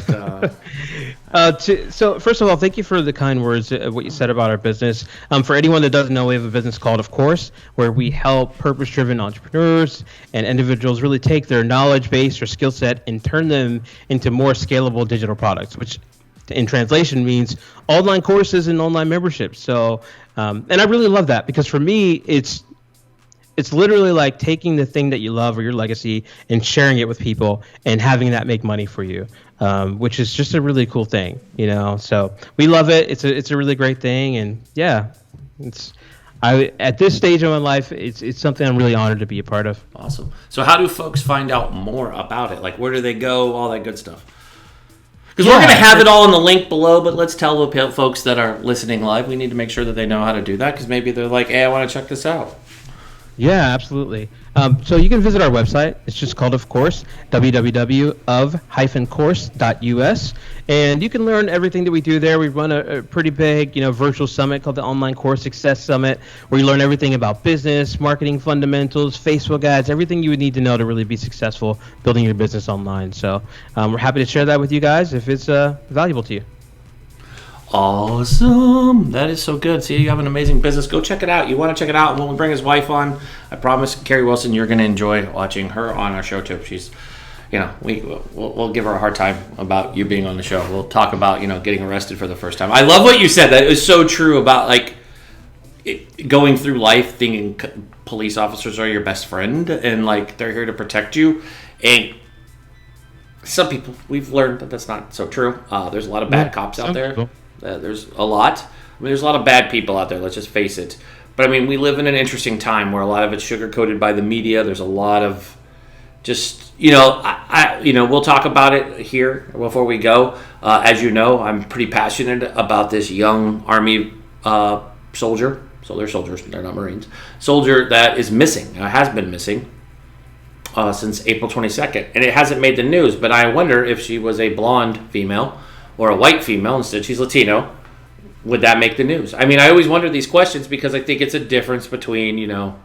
so first of all, thank you for the kind words of what you said about our business. For anyone that doesn't know, we have a business called Of Course, where we help purpose-driven entrepreneurs and individuals really take their knowledge base or skill set and turn them into more scalable digital products, which in translation means online courses and online memberships. So, and I really love that, because for me, it's literally like taking the thing that you love or your legacy and sharing it with people and having that make money for you, which is just a really cool thing, So we love it. It's a really great thing, and yeah, at this stage of my life, it's something I'm really honored to be a part of. Awesome. So how do folks find out more about it? Like, where do they go? All that good stuff. Because we're going to have it all in the link below, but let's tell the folks that are listening live, we need to make sure that they know how to do that, because maybe they're like, hey, I want to check this out. Yeah, absolutely. So you can visit our website. It's just called, Of Course, www.of-course.us. And you can learn everything that we do there. We run a pretty big, virtual summit called the Online Course Success Summit, where you learn everything about business, marketing fundamentals, Facebook ads, everything you would need to know to really be successful building your business online. So we're happy to share that with you guys if it's valuable to you. Awesome. That is so good. See, you have an amazing business. Go check it out. You want to check it out. And when we bring his wife on, I promise, Carrie Wilson, you're going to enjoy watching her on our show too. She's, we'll give her a hard time about you being on the show. We'll talk about, getting arrested for the first time. I love what you said. That is so true about going through life thinking police officers are your best friend and they're here to protect you. And some people, we've learned that that's not so true. There's a lot of bad cops out there. People. There's a lot. There's a lot of bad people out there. Let's just face it. But we live in an interesting time where a lot of it's sugar-coated by the media. There's a lot of just, we'll talk about it here before we go. As you know, I'm pretty passionate about this young Army soldier. So they're soldiers, they're not Marines. Soldier that is missing, has been missing since April 22nd. And it hasn't made the news, but I wonder if she was a blonde female or a white female, instead she's Latino, would that make the news? I always wonder these questions because I think it's a difference between, a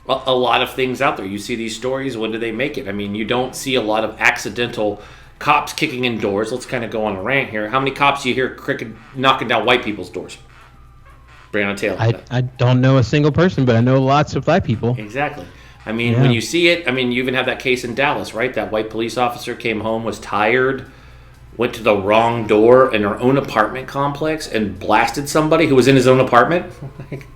lot of things out there. You see these stories, when do they make it? You don't see a lot of accidental cops kicking in doors. Let's kind of go on a rant here. How many cops do you hear knocking down white people's doors? Breonna Taylor. I don't know a single person, but I know lots of black people. Exactly. When you see it, you even have that case in Dallas, right? That white police officer came home, was tired, went to the wrong door in her own apartment complex and blasted somebody who was in his own apartment.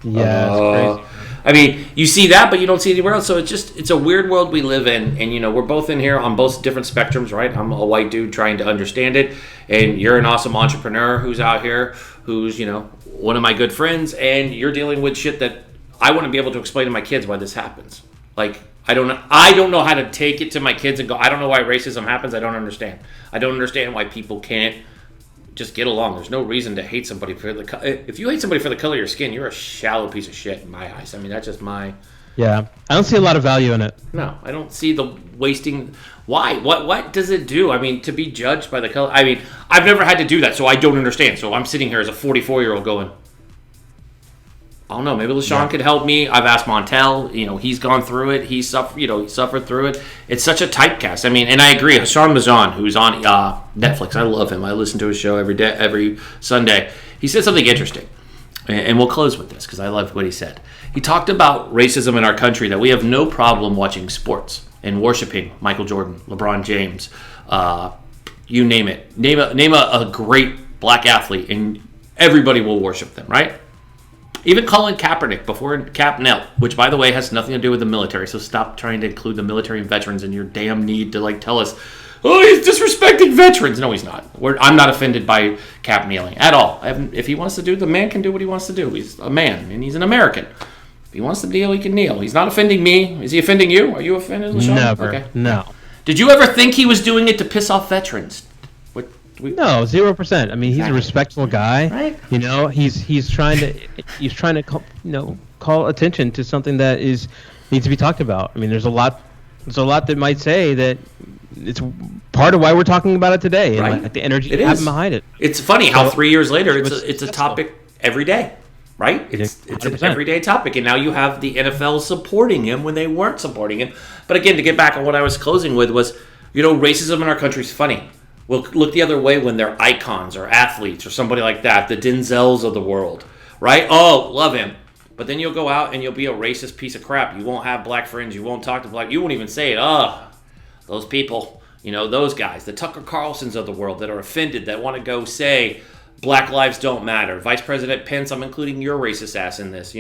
Yeah, it's crazy. You see that, but you don't see it anywhere else. So it's a weird world we live in. And, we're both in here on both different spectrums, right? I'm a white dude trying to understand it. And you're an awesome entrepreneur who's out here, who's, one of my good friends. And you're dealing with shit that I want to be able to explain to my kids why this happens. I don't know how to take it to my kids and go, I don't know why racism happens. I don't understand. I don't understand why people can't just get along. There's no reason to hate somebody for if you hate somebody for the color of your skin, you're a shallow piece of shit in my eyes. That's just my... Yeah, I don't see a lot of value in it. No, I don't see the wasting... Why? What does it do? To be judged by the color... I've never had to do that, so I don't understand. So I'm sitting here as a 44-year-old going... I don't know. Maybe LeSean could help me. I've asked Montel. He's gone through it. He suffered through it. It's such a typecast. And I agree. Hassan Mazan, who's on Netflix, I love him. I listen to his show every Sunday. He said something interesting, and we'll close with this because I loved what he said. He talked about racism in our country, that we have no problem watching sports and worshiping Michael Jordan, LeBron James, you name it. Name a great black athlete, and everybody will worship them, right? Even Colin Kaepernick before Cap knelt, which, by the way, has nothing to do with the military. So stop trying to include the military and veterans in your damn need to tell us, oh, he's disrespecting veterans. No, he's not. I'm not offended by Cap kneeling at all. If he wants to do, the man can do what he wants to do. He's a man and he's an American. If he wants to kneel, he can kneel. He's not offending me. Is he offending you? Are you offended, LeSean? Never. Okay. No. Did you ever think he was doing it to piss off veterans? No, 0%. He's a respectful guy. Right. He's trying to call attention to something that needs to be talked about. There's a lot that might say that it's part of why we're talking about it today, and right. the energy you have behind it. It's funny how 3 years later it's a topic every day. right? It's an everyday topic. And now you have the NFL supporting him when they weren't supporting him. But again, to get back on what I was closing with was, racism in our country is funny. We'll look the other way when they're icons or athletes or somebody like that, the Denzels of the world, right? Oh, love him. But then you'll go out and you'll be a racist piece of crap. You won't have black friends. You won't talk to black. You won't even say it. Oh, those people, those guys, the Tucker Carlsons of the world that are offended, that want to go say Black lives don't matter. Vice President Pence, I'm including your racist ass in this.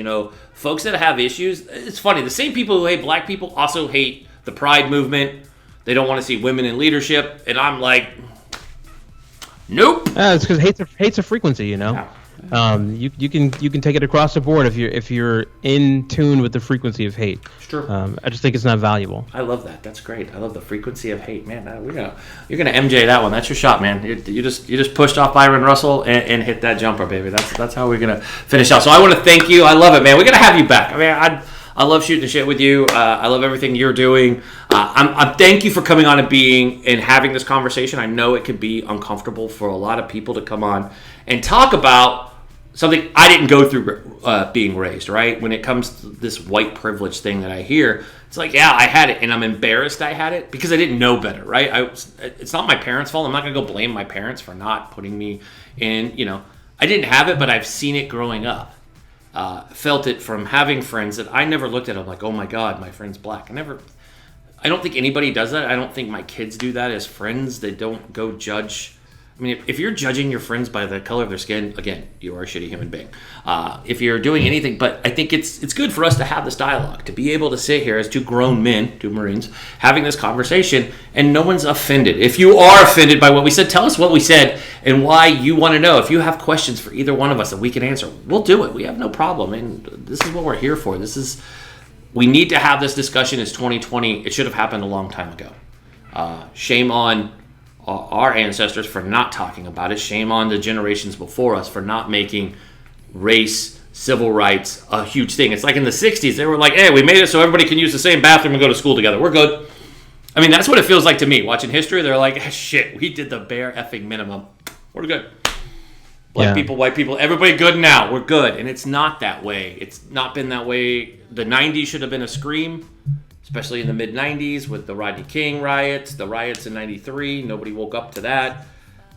Folks that have issues. It's funny. The same people who hate black people also hate the Pride movement. They don't want to see women in leadership. And I'm like, nope. It's because hate's a frequency, Yeah. You can take it across the board if you're in tune with the frequency of hate. Sure. I just think it's not valuable. I love that. That's great. I love the frequency of hate, man. You're gonna MJ that one. That's your shot, man. You just pushed off Byron Russell and hit that jumper, baby. That's how we're gonna finish out. So I want to thank you. I love it, man. We're gonna have you back. I mean, I love shooting the shit with you. I love everything you're doing. I thank you for coming on and having this conversation. I know it could be uncomfortable for a lot of people to come on and talk about something I didn't go through being raised, right? When it comes to this white privilege thing that I hear, it's like, yeah, I had it, and I'm embarrassed I had it because I didn't know better, right? It's not my parents' fault. I'm not going to go blame my parents for not putting me in, I didn't have it, but I've seen it growing up. Felt it from having friends that I never looked at them like, oh my God, my friend's black. I don't think anybody does that. I don't think my kids do that as friends. They don't go judge. I mean, if you're judging your friends by the color of their skin, again, you are a shitty human being. If you're doing anything, but I think it's good for us to have this dialogue, to be able to sit here as two grown men, two Marines, having this conversation, and no one's offended. If you are offended by what we said, tell us what we said and why you want to know. If you have questions for either one of us that we can answer, we'll do it. We have no problem, and this is what we're here for. We need to have this discussion. It's 2020. It should have happened a long time ago. Shame on our ancestors for not talking about it. Shame on the generations before us for not making race, civil rights a huge thing. It's like in the 60s, they were like, hey, we made it so everybody can use the same bathroom and go to school together. We're good. I mean, that's what it feels like to me. Watching history, they're like, shit, we did the bare effing minimum. We're good. Black people, white people, everybody good now. We're good. And it's not that way. It's not been that way. The 90s should have been a scream. Especially in the mid-90s with the Rodney King riots, the riots in 93. Nobody woke up to that.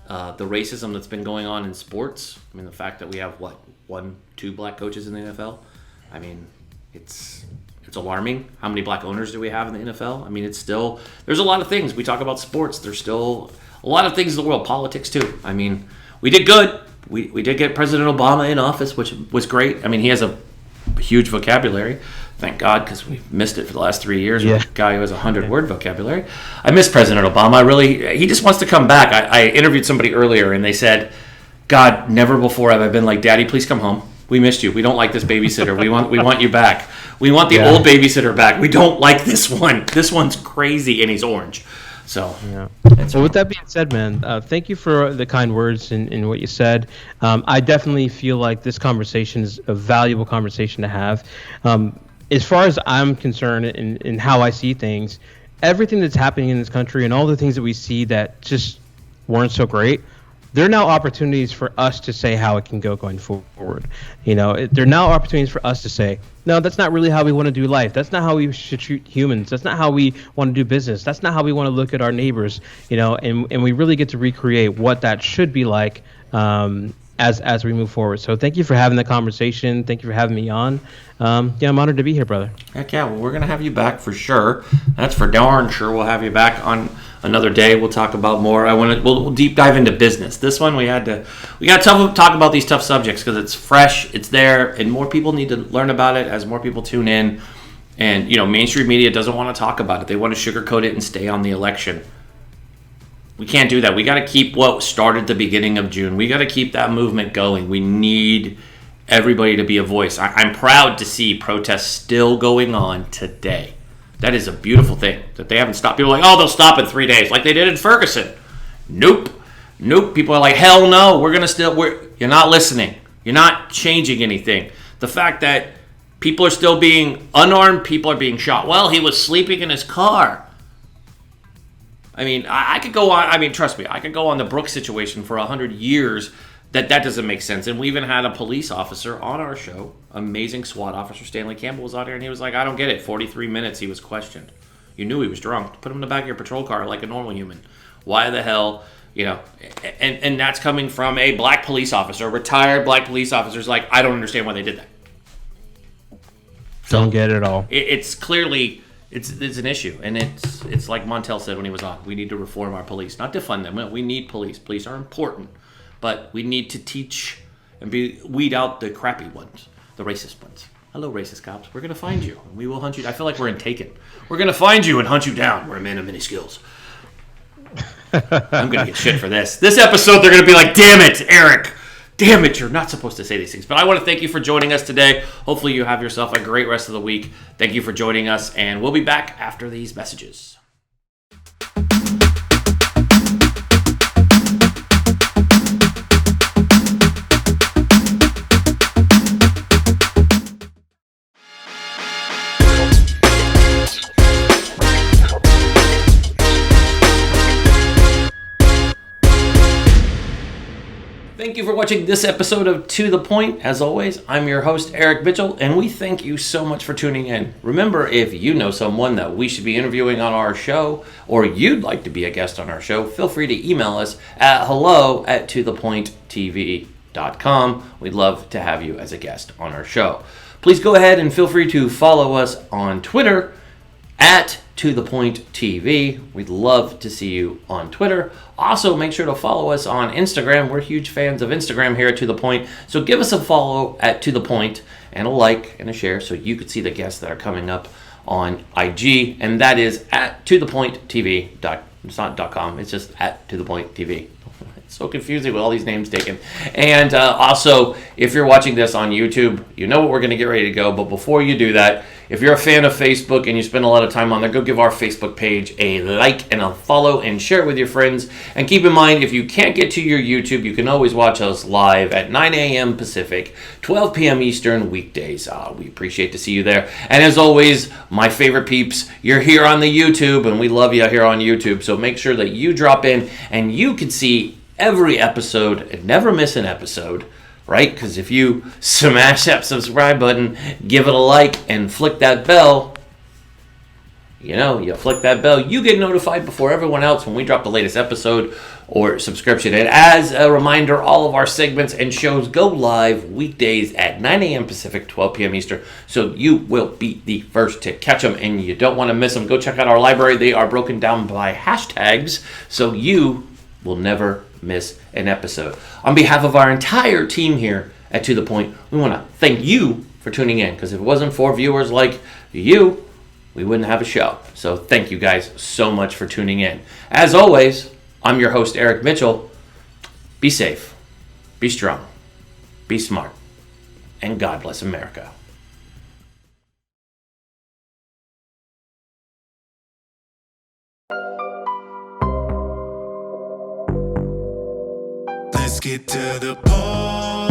The racism that's been going on in sports. I mean, the fact that we have, 1-2 black coaches in the NFL? I mean, it's alarming. How many black owners do we have in the NFL? I mean, there's a lot of things. We talk about sports. There's still a lot of things in the world. Politics, too. I mean, we did good. We did get President Obama in office, which was great. I mean, he has a huge vocabulary. Thank God, because we've missed it for the last 3 years. Yeah. A guy who has 100-word vocabulary. I miss President Obama. He just wants to come back. I interviewed somebody earlier, and they said, God, never before have I been like, Daddy, please come home. We missed you. We don't like this babysitter. We want you back. We want the old babysitter back. We don't like this one. This one's crazy, and he's orange. So, well, with that being said, man, thank you for the kind words and what you said. I definitely feel like this conversation is a valuable conversation to have. As far as I'm concerned and how I see things, everything that's happening in this country and all the things that we see that just weren't so great, there are now opportunities for us to say how it can go going forward. There are now opportunities for us to say, no, that's not really how we want to do life. That's not how we should treat humans. That's not how we want to do business. That's not how we want to look at our neighbors, and we really get to recreate what that should be like as we move forward. So thank you for having the conversation. Thank you for having me on. I'm honored to be here, brother. Heck yeah, well, we're going to have you back for sure. That's for darn sure. We'll have you back on another day. We'll talk about more. We'll deep dive into business. This one we got to talk about these tough subjects because it's fresh, it's there, and more people need to learn about it as more people tune in. And mainstream media doesn't want to talk about it. They want to sugarcoat it and stay on the election. We can't do that. We got to keep what started the beginning of June. We got to keep that movement going. We need everybody to be a voice. I'm proud to see protests still going on today. That is a beautiful thing that they haven't stopped. People are like, they'll stop in 3 days like they did in Ferguson. Nope. People are like, hell no, you're not listening. You're not changing anything. The fact that people are still being unarmed, people are being shot. Well, he was sleeping in his car. I mean, I could go on. I mean, trust me, I could go on the Brooks situation for 100 years that doesn't make sense. And we even had a police officer on our show, amazing SWAT officer, Stanley Campbell was out here, and he was like, I don't get it. 43 minutes he was questioned. You knew he was drunk. Put him in the back of your patrol car like a normal human. Why the hell, and that's coming from a black police officer, retired black police officer's like, I don't understand why they did that. Don't get it all. It's clearly, it's an issue. And it's like Montel said when he was on, we need to reform our police, not defund them. We need police. Police are important. But we need to teach and weed out the crappy ones, the racist ones. Hello, racist cops. We're going to find you. We will hunt you. I feel like we're in Taken. We're going to find you and hunt you down. We're a man of many skills. I'm going to get shit for this. This episode, they're going to be like, damn it, Eric. Damn it, you're not supposed to say these things. But I want to thank you for joining us today. Hopefully you have yourself a great rest of the week. Thank you for joining us, and we'll be back after these messages. Thank you for watching this episode of To The Point. As always, I'm your host, Eric Mitchell, and we thank you so much for tuning in. Remember, if you know someone that we should be interviewing on our show, or you'd like to be a guest on our show, feel free to email us at hello@tothepointtv.com. We'd love to have you as a guest on our show. Please go ahead and feel free to follow us on Twitter at To The Point TV. We'd love to see you on Twitter. Also, make sure to follow us on Instagram. We're huge fans of Instagram here at To The Point. So give us a follow at To The Point and a like and a share so you could see the guests that are coming up on IG. And that is at To The Point TV. It's not .com. It's just at To The Point TV. It's so confusing with all these names taken. And also, if you're watching this on YouTube, you know what we're going to get ready to go. But before you do that, if you're a fan of Facebook and you spend a lot of time on there, go give our Facebook page a like and a follow and share it with your friends. And keep in mind, if you can't get to your YouTube, you can always watch us live at 9 a.m. Pacific, 12 p.m. Eastern weekdays. We appreciate to see you there. And as always, my favorite peeps, you're here on the YouTube, and we love you here on YouTube. So make sure that you drop in and you can see every episode and never miss an episode. Right? Because if you smash that subscribe button, give it a like, and flick that bell, you flick that bell, you get notified before everyone else when we drop the latest episode or subscription. And as a reminder, all of our segments and shows go live weekdays at 9 a.m. Pacific, 12 p.m. Eastern. So you will be the first to catch them, and you don't want to miss them. Go check out our library. They are broken down by hashtags, so you will never miss an episode. On behalf of our entire team here at To The Point, we want to thank you for tuning in, because if it wasn't for viewers like you, we wouldn't have a show. So thank you guys so much for tuning in. As always, I'm your host, Eric Mitchell. Be safe, be strong, be smart, and God bless America. Let's get to the point.